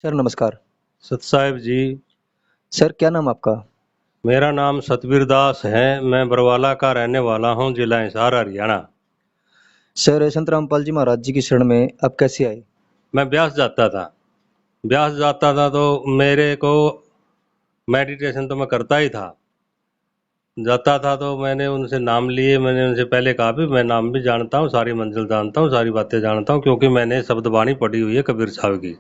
Sir नमस्कार। सत साहिब जी। Sir क्या नाम आपका? मेरा नाम सतबीर दास है। मैं बरवाला का रहने वाला हूँ, जिला हिसार, हरियाणा। सर संत रामपाल जी महाराज जी की शरण में आप कैसे आए? मैं ब्यास जाता था। ब्यास जाता था तो मेरे को मेडिटेशन तो मैं करता ही था। जाता था तो मैंने उनसे नाम लिए। मैंने उनसे पहले कहा भी मैं नाम भी जानता हूँ, सारी मंजिल जानता हूँ, सारी बातें जानता हूँ, क्योंकि मैंने शब्दवाणी पढ़ी हुई है कबीर साहब की,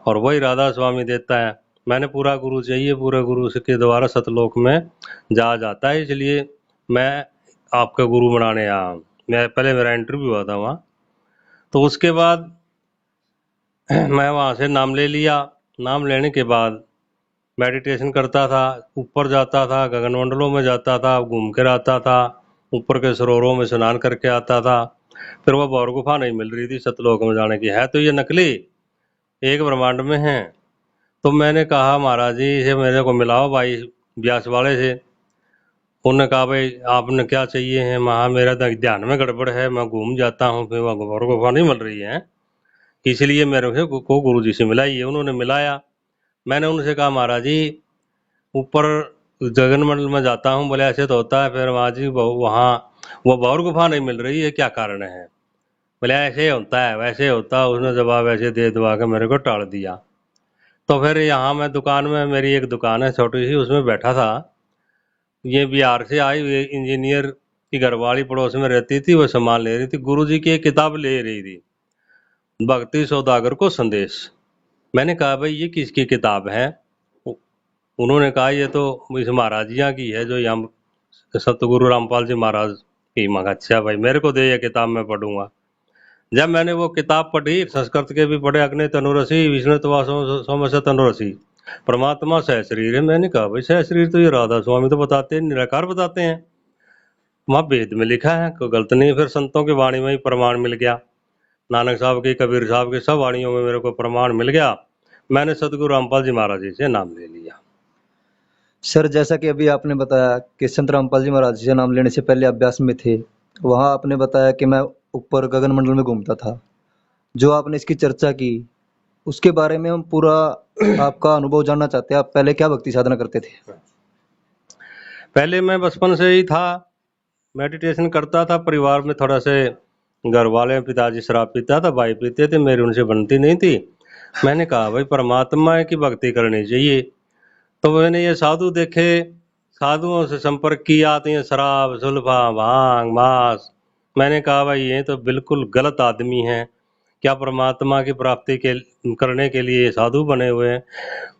और वही राधा स्वामी देता है। मैंने पूरा गुरु चाहिए, पूरे गुरु के द्वारा सतलोक में जा जाता है, इसलिए मैं आपका गुरु बनाने आया हूँ। मैं पहले मेरा इंटरव्यू हुआ था वहाँ, तो उसके बाद मैं वहाँ से नाम ले लिया। नाम लेने के बाद मेडिटेशन करता था, ऊपर जाता था, गगनमंडलों में जाता था, घूम कर आता था, ऊपर के सरोवरों में स्नान करके आता था। फिर वो भौर गुफा नहीं मिल रही थी सतलोक में जाने की, है तो ये नकली, एक ब्रह्मांड में है। तो मैंने कहा महाराज जी से मेरे को मिलाओ भाई ब्यास वाले से। उन्होंने कहा भाई आपने क्या चाहिए है? महा मेरा ध्यान में गड़बड़ है, मैं घूम जाता हूँ, फिर वहाँ गौर गुफा नहीं मिल रही है, इसलिए मेरे को गुरु जी से मिलाइए। उन्होंने मिलाया। मैंने उनसे कहा महाराज जी ऊपर गगनमंडल में जाता हूँ, बोले ऐसे तो होता है, फिर वहाँ जी वहाँ वो भौर गुफा नहीं मिल रही है, क्या कारण है? बोले ऐसे होता है, वैसे होता है। उसने जवाब ऐसे दे दवा के मेरे को टाल दिया। तो फिर यहाँ मैं दुकान में, मेरी एक दुकान है छोटी सी, उसमें बैठा था। ये बिहार से आई हुई इंजीनियर की घरवाली पड़ोस में रहती थी, वो सामान ले रही थी, गुरुजी की एक किताब ले रही थी, भक्ति सौदागर को संदेश। मैंने कहा भाई ये किसकी किताब है? उन्होंने कहा ये तो इस महाराजिया की है, जो यहाँ सतगुरु रामपाल जी महाराज की। मगा अच्छा भाई मेरे को दे ये किताब, मैं पढ़ूंगा। जब मैंने वो किताब पढ़ी, संस्कृत के भी पढ़े, अग्नि तनुरसी विष्णु सोमस तनुरसी, परमात्मा सह शरीर है। मैंने कहा भाई सह शरीर तो ये राधा स्वामी तो बताते हैं, निराकार बताते हैं, वहाँ वेद में लिखा है, कोई गलत नहीं। फिर संतों की वाणी में ही प्रमाण मिल गया, नानक साहब की, कबीर साहब की, सब वाणियों में मेरे को प्रमाण मिल गया। मैंने सतगुरु रामपाल जी महाराज जी से नाम ले लिया। सर जैसा कि अभी आपने बताया कि संत रामपाल जी महाराज जी का नाम लेने से पहले अभ्यास में थे, वहाँ आपने बताया कि मैं ऊपर गगनमंडल में घूमता था। जो आपने इसकी चर्चा की, उसके बारे में हम पूरा आपका अनुभव जानना चाहते हैं। आप पहले क्या भक्ति साधना करते थे? पहले मैं बचपन से ही था, मेडिटेशन करता था। परिवार में थोड़ा से घर वाले, पिताजी शराब पीता था, भाई पीते थे, मेरी उनसे बनती नहीं थी। मैंने कहा भाई परमात्मा की भक्ति करनी चाहिए। तो मैंने ये साधु देखे, साधुओं से संपर्क किया, तो ये शराब, सुल्फा, भांग, मांस। मैंने कहा भाई ये तो बिल्कुल गलत आदमी है, क्या परमात्मा की प्राप्ति के करने के लिए ये साधु बने हुए हैं?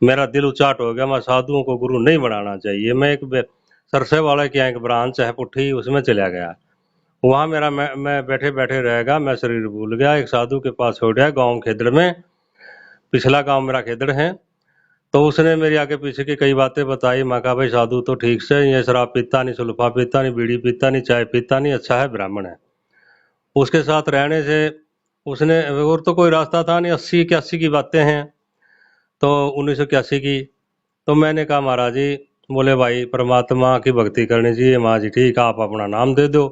मेरा दिल उचाट हो गया, मैं साधुओं को गुरु नहीं बनाना चाहिए। मैं एक सरसे वाले की यहाँ एक ब्रांच है पुट्ठी, उसमें चला गया। वहाँ मेरा मैं बैठे बैठे रहेगा, मैं शरीर भूल गया, एक साधु के पास छोड़ गया, गाँव खेदड़ में, पिछला गांव मेरा खेदड़ है। तो उसने मेरी आगे पीछे की कई बातें बताई। मैं कहा भाई साधु तो ठीक से, ये शराब पीता नहीं, सुल्फा पीता नहीं, बीड़ी पीता नहीं, चाय पीता नहीं, अच्छा है, ब्राह्मण है। उसके साथ रहने से उसने, और तो कोई रास्ता था नहीं, 80 81 की बातें हैं, तो 1981 की। तो मैंने कहा महाराज जी, बोले भाई परमात्मा की भक्ति करनी चाहिए। माँ जी ठीक है, आप अपना नाम दे दो।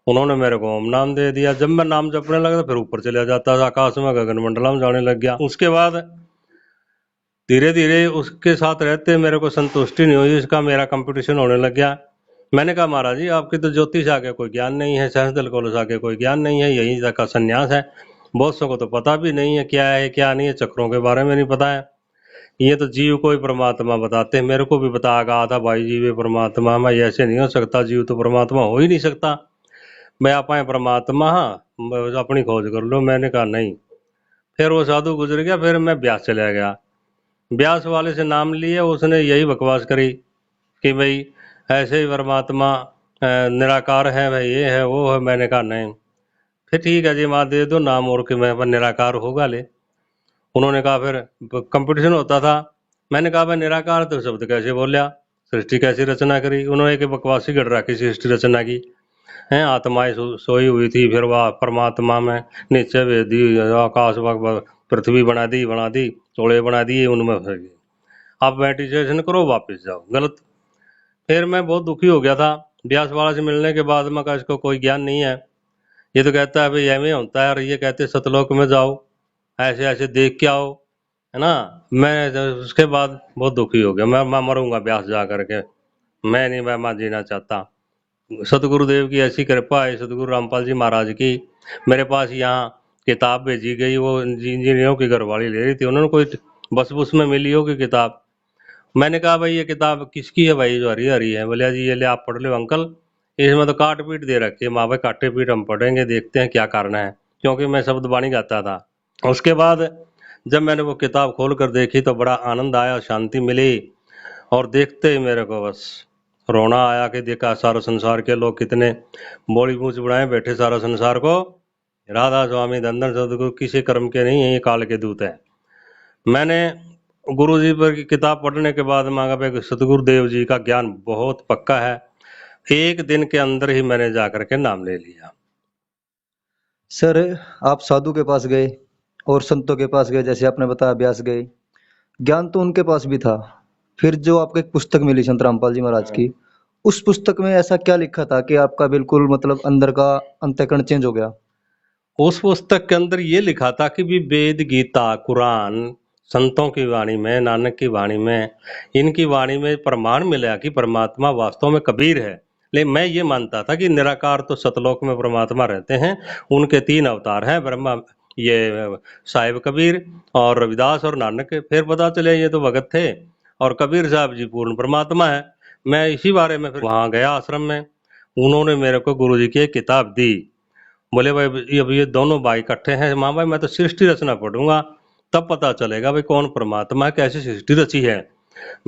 उन्होंने मेरे को ओम नाम दे दिया। जब मैं नाम जपने लगा तो फिर ऊपर चला जाता था, आकाश में, गगन मंडला में जाने लग गया। उसके बाद धीरे धीरे उसके साथ रहते मेरे को संतुष्टि नहीं हुई, इसका मेरा कंपटीशन होने लग गया। मैंने कहा महाराज जी आपकी तो ज्योतिष आगे कोई ज्ञान नहीं है, सहस्त्र कलश आगे कोई ज्ञान नहीं है, यही तक का संन्यास है। बहुत सौ को तो पता भी नहीं है क्या है क्या नहीं है, चक्रों के बारे में नहीं पता है। ये तो जीव को ही परमात्मा बताते हैं। मेरे को भी बताया गया था भाई जीव है परमात्मा, मैं ऐसे नहीं हो सकता, जीव तो परमात्मा हो ही नहीं सकता, मैं आप परमात्मा, हाँ अपनी खोज कर लो। मैंने कहा नहीं। फिर वो साधु गुजर गया, फिर मैं ब्यास चला गया। ब्यास वाले से नाम लिए, उसने यही बकवास करी कि भाई ऐसे ही परमात्मा निराकार है, भाई ये है वो है। मैंने कहा नहीं। फिर ठीक है जी माँ दे दो नाम और कि मैं निराकार होगा ले। उन्होंने कहा, फिर कंपटीशन होता था। मैंने कहा भाई निराकार तो शब्द कैसे बोलिया, सृष्टि कैसी रचना करी? उन्होंने एक बकवासी गढ़ रखी सृष्टि रचना की है। आत्माएं सोई हुई थी, फिर वह परमात्मा में नीचे वेदी आकाश पृथ्वी बना दी, चोड़े बना दिए, उनमें फंस गए। आप मेडिटेशन करो वापस जाओ, गलत। फिर मैं बहुत दुखी हो गया था। ब्यास वाला से मिलने के बाद मैं कहा इसको कोई ज्ञान नहीं है, ये तो कहता है भाई एम होता है, और ये कहते सतलोक में जाओ, ऐसे ऐसे देख के आओ, है ना। उसके बाद बहुत दुखी हो गया, मैं मरूंगा ब्यास जा करके, मैं नहीं, मैं जीना चाहता। सतगुरुदेव की ऐसी कृपा है, सतगुरु रामपाल जी महाराज की, मेरे पास यहाँ किताब भेजी गई, वो इंजीनियरों की घरवाली ले रही थी, उन्होंने कोई बस बुस में मिली होगी किताब। मैंने कहा भाई ये किताब किसकी है भाई, जो हरी हरी है? बोले जी ये ले आप पढ़ लो अंकल, इसमें तो काट पीट दे रखी है। माँ भाई काटे पीट हम पढ़ेंगे, देखते हैं क्या करना है, क्योंकि मैं शब्द बाणी गाता था। उसके बाद जब मैंने वो किताब खोल कर देखी तो बड़ा आनंद आया, शांति मिली, और देखते ही मेरे को बस रोना आया कि देखा सारा संसार के लोग कितने बोली मूछ बढ़ाए बैठे, सारा संसार को राधा स्वामी धंधन सदगुरु किसी कर्म के नहीं है, ये काल के दूत है। मैंने गुरु जी पर की किताब पढ़ने के बाद मांगा भाई सतगुरुदेव जी का ज्ञान बहुत पक्का है, एक दिन के अंदर ही मैंने जाकर के नाम ले लिया। सर आप साधु के पास गए और संतों के पास गए, जैसे आपने बताया ब्यास गए, ज्ञान तो उनके पास भी था। फिर जो आपको एक पुस्तक मिली संत रामपाल जी महाराज की, उस पुस्तक में ऐसा क्या लिखा था कि आपका बिल्कुल मतलब अंदर का अंतःकरण चेंज हो गया? उस पुस्तक के अंदर ये लिखा था कि भी वेद गीता कुरान संतों की वाणी में, नानक की वाणी में, इनकी वाणी में प्रमाण मिला कि परमात्मा वास्तव में कबीर है। लेकिन मैं ये मानता था कि निराकार तो सतलोक में परमात्मा रहते हैं, उनके 3 अवतार हैं, ब्रह्मा, ये साहिब कबीर और रविदास और नानक। फिर पता चले ये तो भगत थे और कबीर साहब जी पूर्ण परमात्मा है। मैं इसी बारे में फिर वहाँ गया आश्रम में, उन्होंने मेरे को गुरु जी की एक किताब दी। बोले भाई ये दोनों भाई इकट्ठे हैं, माँ भाई मैं तो सृष्टि रचना पढ़ूंगा, तब पता चलेगा भाई कौन परमात्मा है, कैसी सृष्टि रची है।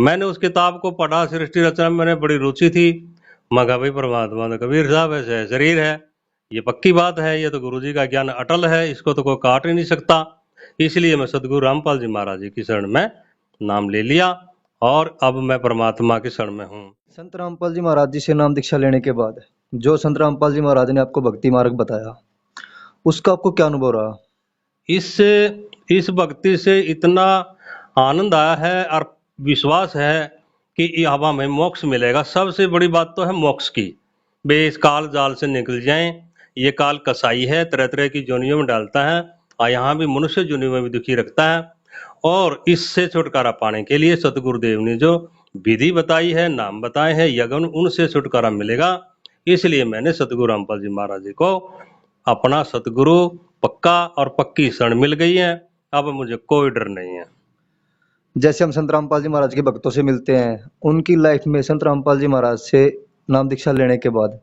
मैंने उस किताब को पढ़ा, सृष्टि रचना में मैंने बड़ी रुचि थी। मैं कहा भाई परमात्मा तो कबीर साहब है, शरीर है, ये पक्की बात है, ये तो गुरु जी का ज्ञान अटल है, इसको तो कोई काट ही नहीं सकता। इसलिए मैं सदगुरु रामपाल जी महाराज जी की शरण में नाम ले लिया और अब मैं परमात्मा की शरण में हूँ। संत रामपाल जी महाराज जी से नाम दीक्षा लेने के बाद जो संत रामपाल जी महाराज ने आपको भक्ति मार्ग बताया, उसका आपको क्या अनुभव रहा? इससे इस भक्ति से इतना आनंद आया है और विश्वास है कि अब हमें मोक्ष मिलेगा। सबसे बड़ी बात तो है मोक्ष की, वे इस काल जाल से निकल जाएं। ये काल कसाई है, तरह तरह की जोनियों में डालता है और यहाँ भी मनुष्य जोनियों में भी दुखी रखता है, और इससे छुटकारा पाने के लिए सतगुरुदेव ने जो विधि बताई है, नाम बताए हैं, यज्ञ, उनसे छुटकारा मिलेगा। इसलिए मैंने सतगुरु रामपाल जी महाराज जी को अपना सतगुरु पक्का और पक्की शरण मिल गई है, अब मुझे कोई डर नहीं है। जैसे हम संत रामपाल जी महाराज के भक्तों से मिलते हैं, उनकी लाइफ में संत रामपाल जी महाराज से नाम दीक्षा लेने के बाद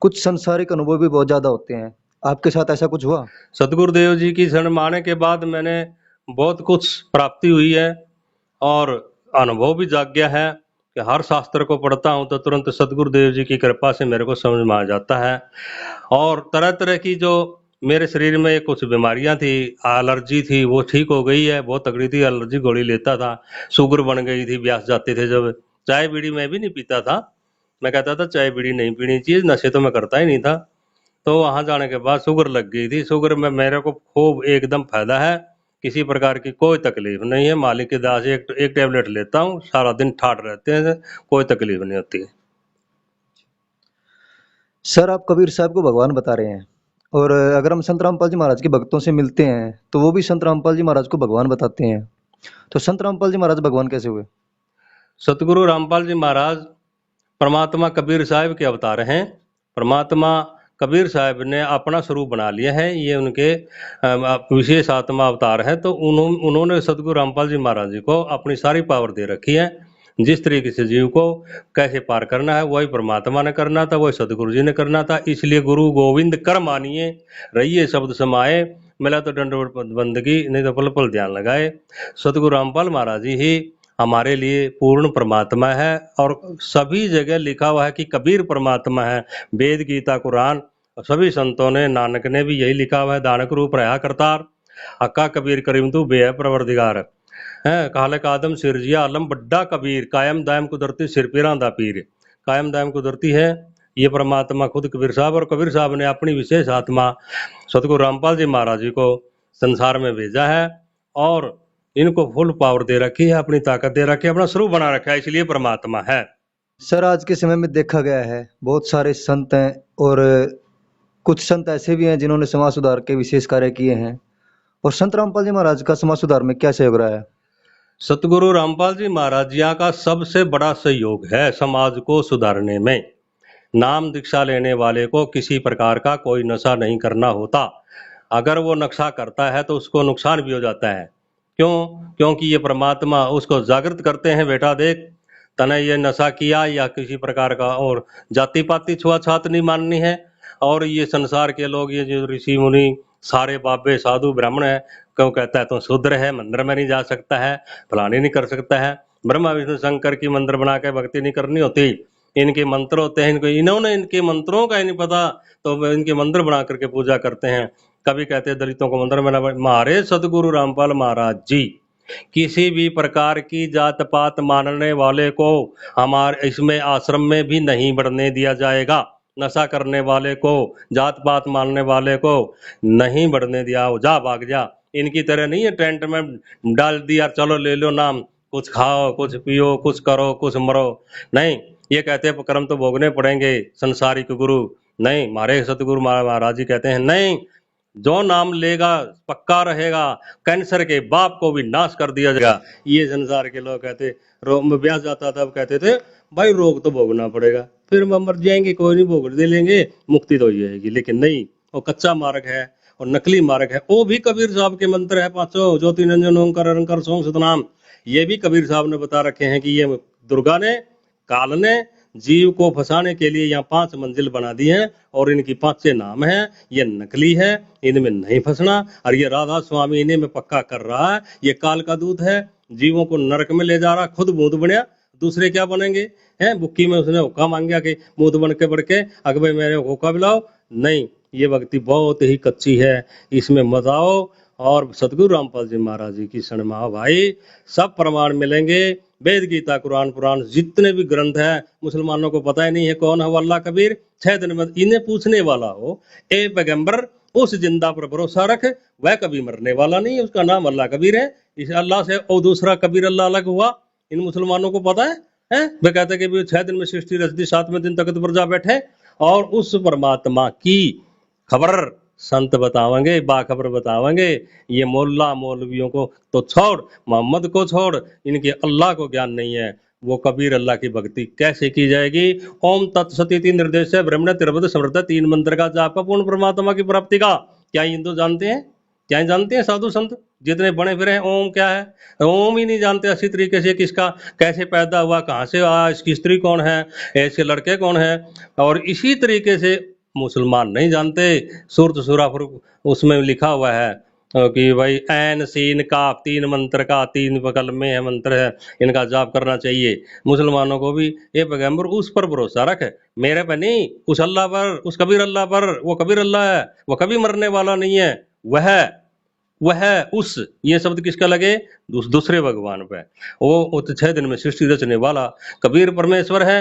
कुछ सांसारिक अनुभव भी बहुत ज्यादा होते हैं। आपके साथ ऐसा कुछ हुआ? सतगुरुदेव जी की शरण माने के बाद मैंने बहुत कुछ प्राप्ति हुई है और अनुभव भी जाग गया है कि हर शास्त्र को पढ़ता हूँ तो तुरंत सतगुरुदेव जी की कृपा से मेरे को समझ में आ जाता है। और तरह तरह की जो मेरे शरीर में कुछ बीमारियां थी, एलर्जी थी, वो ठीक हो गई है, बहुत तगड़ी थी एलर्जी, गोली लेता था, शुगर बन गई थी। ब्यास जाते थे जब, चाय बीड़ी मैं भी नहीं पीता था, मैं कहता था चाय बीड़ी नहीं पीनी चाहिए, नशे तो मैं करता ही नहीं था। तो वहां जाने के बाद शुगर लग गई थी, शुगर में मेरे को खूब एकदम फायदा है, किसी प्रकार की कोई तकलीफ नहीं है, मालिक की दया से एक टेबलेट लेता हूँ, सारा दिन ठाट रहते हैं, कोई तकलीफ नहीं होती। सर आप कबीर साहब को भगवान बता रहे हैं, और अगर हम संत रामपाल जी महाराज के भक्तों से मिलते हैं तो वो भी संत रामपाल जी महाराज को भगवान बताते हैं। तो संत रामपाल जी महाराज भगवान कैसे हुए? सतगुरु रामपाल जी महाराज परमात्मा कबीर साहब के अवतार हैं। परमात्मा कबीर साहब ने अपना स्वरूप बना लिया है, ये उनके विशेष आत्मा अवतार है। तो उन्होंने सतगुरु रामपाल जी महाराज जी को अपनी सारी पावर दे रखी है। जिस तरीके से जीव को कैसे पार करना है वही परमात्मा ने करना था, वही सतगुरु जी ने करना था। इसलिए गुरु गोविंद कर मानिए, रहिए शब्द समाए, मिला तो दंडवत बंदगी, नहीं तो पल पल ध्यान लगाए। सतगुरु रामपाल महाराज जी ही हमारे लिए पूर्ण परमात्मा है, और सभी जगह लिखा हुआ है कि कबीर परमात्मा है। वेद गीता कुरान सभी संतों ने, नानक ने भी यही लिखा हुआ है, दानक रूप रहा करतार, हक्का कबीर करीम तू बे प्रवर्दिगार है, काले कादम सिरजिया आलम बड्डा कबीर, कायम दायम कुदरती सिर पिरांदा पीर। कायम दायम कुदरती है ये परमात्मा खुद कबीर साहब, और कबीर साहब ने अपनी विशेष आत्मा सतगुरु रामपाल जी महाराज जी को संसार में भेजा है, और इनको फुल पावर दे रखी है, अपनी ताकत दे रखी है, अपना स्वरूप बना रखा है, इसलिए परमात्मा है। सर आज के समय में देखा गया है बहुत सारे संत हैं, और कुछ संत ऐसे भी हैं जिन्होंने समाज सुधार के विशेष कार्य किए हैं, और संत रामपाल जी महाराज का समाज सुधार में क्या सहयोग रहा है? सतगुरु रामपाल जी महाराज जी का सबसे बड़ा सहयोग है समाज को सुधारने में। नाम दीक्षा लेने वाले को किसी प्रकार का कोई नशा नहीं करना होता। अगर वो नशा करता है तो उसको नुकसान भी हो जाता है। क्यों? क्योंकि ये परमात्मा उसको जागृत करते हैं, बेटा देख, तने ये नशा किया या किसी प्रकार का और जाति पाति छुआछात नहीं माननी है। और ये संसार के लोग, ये जो ऋषि मुनि सारे बाबे साधु ब्राह्मण है, क्यों कहता है तो शूद्र है, मंदिर में नहीं जा सकता है, फलानी नहीं कर सकता है। ब्रह्मा विष्णु शंकर की मंदिर बना के भक्ति नहीं करनी होती। इनके मंत्र होते हैं, इन्होंने इनके मंत्रों का ही नहीं पता तो इनके मंदिर बना करके पूजा करते हैं। कभी कहते हैं दलितों को मंदिर में हमारे सदगुरु रामपाल महाराज जी किसी भी प्रकार की जात पात मानने वाले को हमारे इसमें आश्रम में भी नहीं बढ़ने दिया जाएगा। नशा करने वाले को, जात पात मानने वाले को नहीं बढ़ने दिया। जा भाग जा, इनकी तरह नहीं है टेंट में डाल दिया चलो ले लो नाम, कुछ खाओ कुछ पियो कुछ करो कुछ मरो। नहीं, ये कहते हैं कर्म तो भोगने पड़ेंगे संसारिक गुरु। नहीं, हमारे सतगुरु महाराज जी कहते हैं नहीं, जो नाम लेगा पक्का रहेगा, कैंसर के बाप को भी नाश कर दिया जाएगा। ये संसार के लोग कहते, रोग में ब्याह जाता था, कहते थे भाई रोग तो भोगना पड़ेगा, फिर हम मर जाएंगे, कोई नहीं, भोग दे लेंगे, मुक्ति तो ही आएगी। लेकिन नहीं, वो कच्चा मार्ग है और नकली मार्ग है। वो भी कबीर साहब के मंत्र है पांचों, ज्योति रंजन ओंकार निरंकार सोम सतनाम। ये भी कबीर साहब ने बता रखे हैं कि ये दुर्गा ने, काल ने जीव को फंसाने के लिए यहाँ 5 मंजिल बना दी है और इनकी 5 नाम है। ये नकली है, इनमें नहीं फंसना। और ये राधा स्वामी इन्हें में पक्का कर रहा है, ये काल का दूत है, जीवों को नरक में ले जा रहा, खुद भूत बनया, दूसरे क्या बनेंगे हैं। बुक्की में उसने होका मांगा कि भूत बन के बढ़ के अकबे मेरे होका पिलाओ। नहीं, ये भक्ति बहुत ही कच्ची है, इसमें मत आओ। और सतगुरु रामपाल जी महाराज जी की शरण में आओ भाई, सब प्रमाण मिलेंगे। वेद गीता कुरान पुराण जितने भी ग्रंथ है, मुसलमानों को पता ही नहीं है कौन है अल्लाह कबीर। 6 दिन में इन्हें पूछने वाला हो, ए पैगंबर उस जिंदा पर भरोसा रख, वह कभी मरने वाला नहीं है, उसका नाम अल्लाह कबीर है। इस अल्लाह से और दूसरा कबीर अल्लाह अलग हुआ, इन मुसलमानों को पता है? वे कहते हैं कि 6 दिन में सृष्टि रच दी, 7वें दिन तक पर जा बैठे। और उस परमात्मा की खबर संत बतावेंगे, बाखबर बतावेंगे। ये मोल्ला मौलवियों को तो छोड़, मोहम्मद को छोड़, इनके अल्लाह को ज्ञान नहीं है। वो कबीर अल्लाह की भक्ति कैसे की जाएगी? ओम तत्सत निर्देश है ब्रह्मण तिरपद समृद्ध 3 मंत्र का जाप का पूर्ण परमात्मा की प्राप्ति का। क्या हिंदू जानते हैं? क्या जानते हैं साधु संत जितने बने फिरे हैं? ओम क्या है? ओम ही नहीं जानते अच्छी तरीके से, किसका कैसे पैदा हुआ, कहाँ से आया, इसकी स्त्री कौन है, ऐसे लड़के कौन है। और इसी तरीके से मुसलमान नहीं जानते, सूरत सूराफुर उसमें लिखा हुआ है कि भाई ऐन सीन का 3 मंत्र का 3 बगल में है मंत्र है, इनका जाप करना चाहिए। मुसलमानों को भी ये पैगंबर उस पर भरोसा रख, मेरे पर नहीं, उस अल्लाह पर, उस कबीर अल्लाह पर। वो कबीर अल्लाह है, वो कभी मरने वाला नहीं है। वह उस, ये शब्द किसका लगे? दूसरे भगवान पे। वो 6 दिन में सृष्टि रचने वाला कबीर परमेश्वर है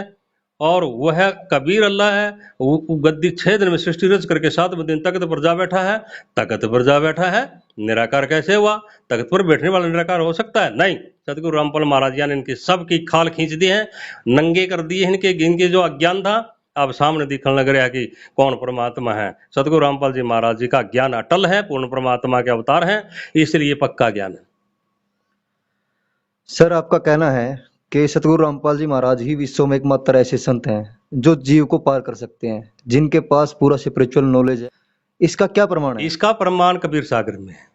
और वह कबीर अल्लाह है। वो गद्दी 6 दिन में सृष्टि रच करके 7वें दिन तख्त पर जा बैठा है। तख्त पर जा बैठा है, निराकार कैसे हुआ? तख्त पर बैठने वाला निराकार हो सकता है? नहीं। सतगुरु रामपाल महाराज जी ने इनकी सबकी खाल खींच दी है, नंगे कर दिए इनके जो अज्ञान था, अब सामने दिखने लग रहा है कि कौन परमात्मा है। सतगुरु रामपाल जी महाराज जी का ज्ञान अटल है, पूर्ण परमात्मा के अवतार हैं, इसलिए पक्का ज्ञान है। सर, आपका कहना है कि सतगुरु रामपाल जी महाराज ही विश्व में एकमात्र ऐसे संत हैं जो जीव को पार कर सकते हैं, जिनके पास पूरा स्पिरिचुअल नॉलेज है। इसका क्या प्रमाण है? इसका प्रमाण कबीर सागर में है।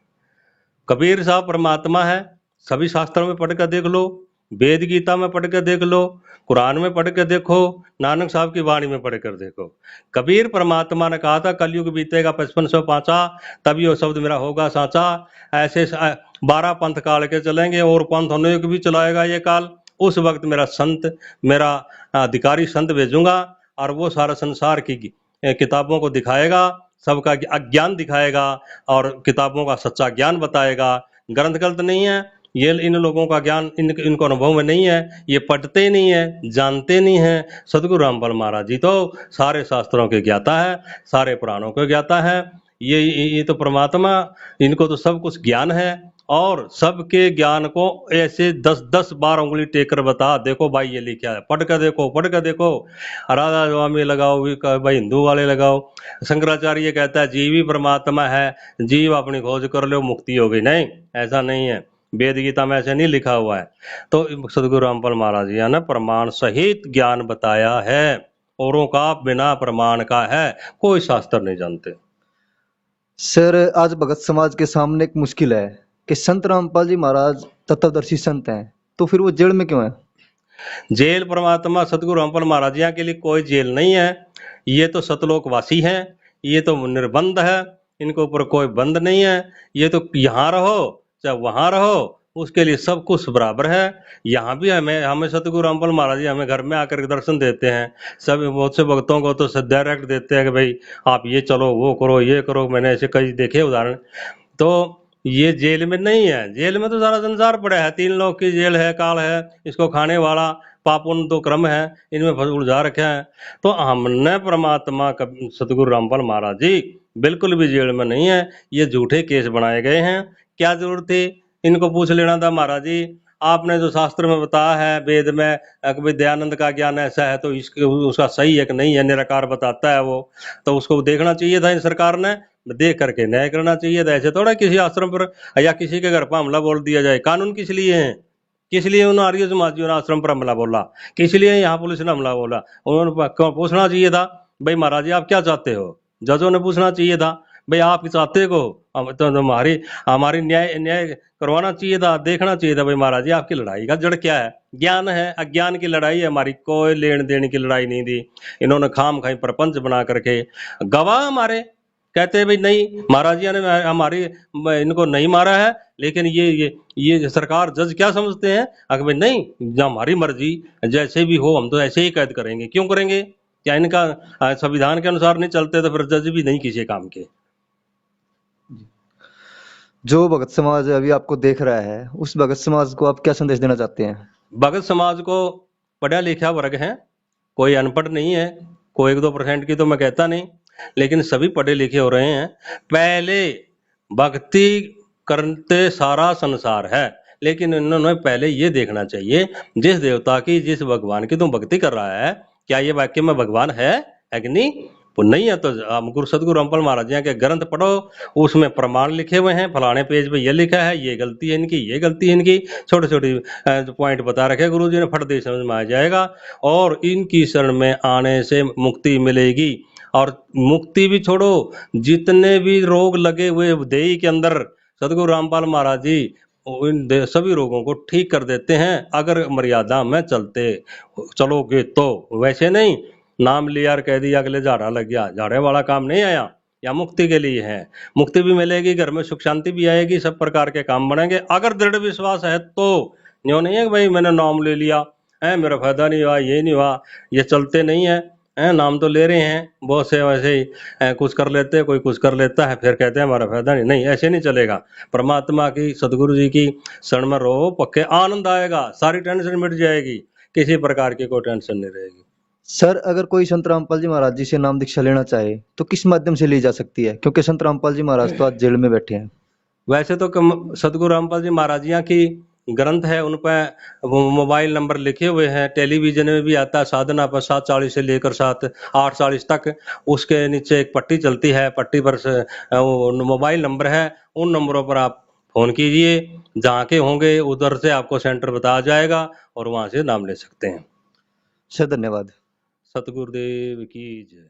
कबीर साहब परमात्मा है, सभी शास्त्रों में पढ़ कर देख लो, वेद गीता में पढ़ कर देख लो, कुरान में पढ़ कर देखो, नानक साहब की वाणी में पढ़ कर देखो। कबीर परमात्मा ने कहा था कलयुग बीतेगा 5505, तभी वो शब्द मेरा होगा साचा। ऐसे 12 पंथ काल के चलेंगे और पंथ होने को भी चलाएगा ये काल। उस वक्त मेरा संत, मेरा अधिकारी संत भेजूंगा और वो सारा संसार की किताबों को दिखाएगा, सबका अज्ञान दिखाएगा और किताबों का सच्चा ज्ञान बताएगा। ग्रंथ गलत नहीं है, ये इन लोगों का ज्ञान इनको अनुभव में नहीं है, ये पढ़ते नहीं है, जानते नहीं है। सतगुरु रामपाल महाराज जी तो सारे शास्त्रों के ज्ञाता है, सारे पुराणों के ज्ञाता है। ये तो परमात्मा, इनको तो सब कुछ ज्ञान है और सबके ज्ञान को ऐसे 10-10 बार उंगली टेक कर बता, देखो भाई ये लिखा है, पढ़ कर देखो, पढ़ कर देखो। राधा स्वामी लगाओ भाई, हिंदू वाले लगाओ। शंकराचार्य कहता है जीव ही परमात्मा है, जीव अपनी खोज कर लो मुक्ति हो गई। नहीं, ऐसा नहीं है। वेद गीता में ऐसे नहीं लिखा हुआ है। तो सदगुरु रामपाल महाराज जी ने प्रमाण सहित ज्ञान बताया है। औरों का बिना प्रमाण का है, कोई शास्त्र नहीं जानते। सर आज भगत समाज के सामने एक मुश्किल है कि संत रामपाल जी महाराज तत्वदर्शी संत हैं, तो फिर वो जेल में क्यों है? जेल परमात्मा सदगुरु रामपाल महाराज जी के लिए कोई जेल नहीं है। ये तो सतलोकवासी हैं, ये तो निर्बंध है, इनके ऊपर कोई बंद नहीं है। ये तो यहाँ रहो चाहे वहां रहो, उसके लिए सब कुछ बराबर है। यहाँ भी हमें हमें सतगुरु रामपाल महाराज जी हमें घर में आकर के दर्शन देते हैं। सब बहुत से भक्तों को तो डायरेक्ट देते हैं कि भाई आप ये चलो, वो करो, ये करो। मैंने ऐसे कई देखे उदाहरण। तो ये जेल में नहीं है, जेल में तो सारा संसार पड़ा है। 3 लोक की जेल है, काल है, इसको खाने वाला पापुन तो क्रम है, इनमें उलझा रखे हैं। तो हमने परमात्मा सतगुरु रामपाल महाराज जी बिल्कुल भी जेल में नहीं है। ये झूठे केस बनाए गए हैं। क्या जरूरत थी? इनको पूछ लेना था, महाराज जी आपने जो शास्त्र में बताया है वेद में कि दयानंद का ज्ञान ऐसा है, तो इसके उसका सही है कि नहीं है, निराकार बताता है वो, तो उसको देखना चाहिए था इन सरकार ने, देख करके न्याय करना चाहिए था। ऐसे थोड़ा किसी आश्रम पर या किसी के घर पर हमला बोल दिया जाए। कानून किस लिए है? किस लिए उन आर्य समाजियों ने आश्रम पर हमला बोला? किस लिए यहाँ पुलिस ने हमला बोला? उन्होंने पूछना चाहिए था, भाई महाराज जी आप क्या चाहते हो? जजों ने पूछना चाहिए था, भाई आप चाहते को तो हमारी हमारी न्याय न्याय करवाना चाहिए था, देखना चाहिए था भाई महाराज जी आपकी लड़ाई का जड़ क्या है। ज्ञान है, अज्ञान की लड़ाई है हमारी, कोई लेन देन की लड़ाई नहीं थी। इन्होंने खाम खाई प्रपंच बना करके गवाह हमारे कहते हैं भाई नहीं महाराज जी ने हमारी इनको नहीं मारा है, लेकिन ये सरकार जज क्या समझते हैं? अगर भाई नहीं, जो हमारी मर्जी जैसे भी हो हम तो ऐसे ही कैद करेंगे। क्यों करेंगे? क्या इनका संविधान के अनुसार नहीं चलते तो फिर जज भी नहीं किसी काम के। जो भगत समाज अभी आपको देख रहा है, उस भगत समाज को आप क्या संदेश देना चाहते हैं? भगत समाज को पढ़ा लिखा वर्ग है, कोई अनपढ़ नहीं है। कोई 1-2% की तो मैं कहता नहीं, लेकिन सभी पढ़े लिखे हो रहे हैं। पहले भक्ति करते सारा संसार है, लेकिन इन्होंने पहले ये देखना चाहिए जिस देवता की, जिस भगवान की तुम भक्ति कर रहा है, क्या ये वाक्य में भगवान है कि नहीं? वो नहीं है तो गुरु सदगुरु रामपाल महाराज जी के ग्रंथ पढ़ो, उसमें प्रमाण लिखे हुए हैं। फलाने पेज पे ये लिखा है, ये गलती है इनकी, ये गलती है इनकी, छोटे छोटे पॉइंट बता रखे गुरु जी ने, फट दे समझ में आ जाएगा। और इनकी शरण में आने से मुक्ति मिलेगी। और मुक्ति भी छोड़ो, जितने भी रोग लगे हुए देही के अंदर सदगुरु रामपाल महाराज जी सभी रोगों को ठीक कर देते हैं, अगर मर्यादा में चलते चलोगे तो। वैसे नहीं नाम लिया और कह दिया अगले झाड़ा लग गया, झाड़े वाला काम नहीं आया। या मुक्ति के लिए है, मुक्ति भी मिलेगी, घर में सुख शांति भी आएगी, सब प्रकार के काम बनेंगे अगर दृढ़ विश्वास है तो। यूँ नहीं है कि भाई मैंने नाम ले लिया है, मेरा फायदा नहीं हुआ, ये नहीं हुआ, ये चलते नहीं है। नाम तो ले रहे हैं, बहुत से वैसे ही कुछ कर लेते हैं, कोई कुछ कर लेता है, फिर कहते हैं हमारा फायदा नहीं। नहीं, ऐसे नहीं चलेगा। परमात्मा की, सदगुरु जी की शरण में रहो, पक्के आनंद आएगा, सारी टेंशन मिट जाएगी, किसी प्रकार की कोई टेंशन नहीं रहेगी। सर अगर कोई संत रामपाल जी महाराज जी से नाम दीक्षा लेना चाहे तो किस माध्यम से ली जा सकती है, क्योंकि संत रामपाल जी महाराज तो आज जेल में बैठे हैं? वैसे तो सदगुरु रामपाल जी महाराज जी की ग्रंथ है, उन पर मोबाइल नंबर लिखे हुए हैं। टेलीविजन में भी आता है, साधना पर 7:40 से लेकर 8:40 तक। उसके नीचे एक पट्टी चलती है, पट्टी पर मोबाइल नंबर है, उन नंबरों पर आप फोन कीजिए। जहाँ के होंगे उधर से आपको सेंटर बताया जाएगा और वहां से नाम ले सकते हैं। सर धन्यवाद। सतगुरुदेव की जय।